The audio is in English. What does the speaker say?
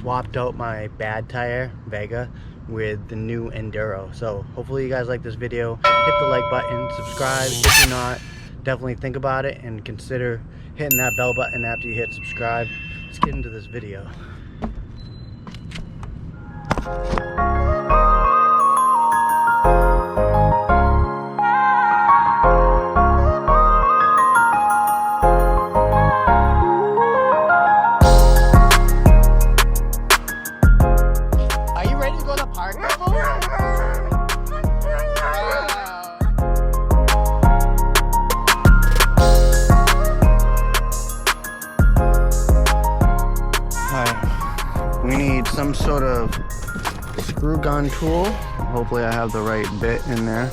swapped out my bad tire, Vega, with the new ENDURO. So hopefully you guys like this video. Hit the like button, subscribe. If you're not, definitely think about it and consider hitting that bell button after you hit subscribe. Let's get into this video. We need some sort of screw gun tool. Hopefully I have the right bit in there.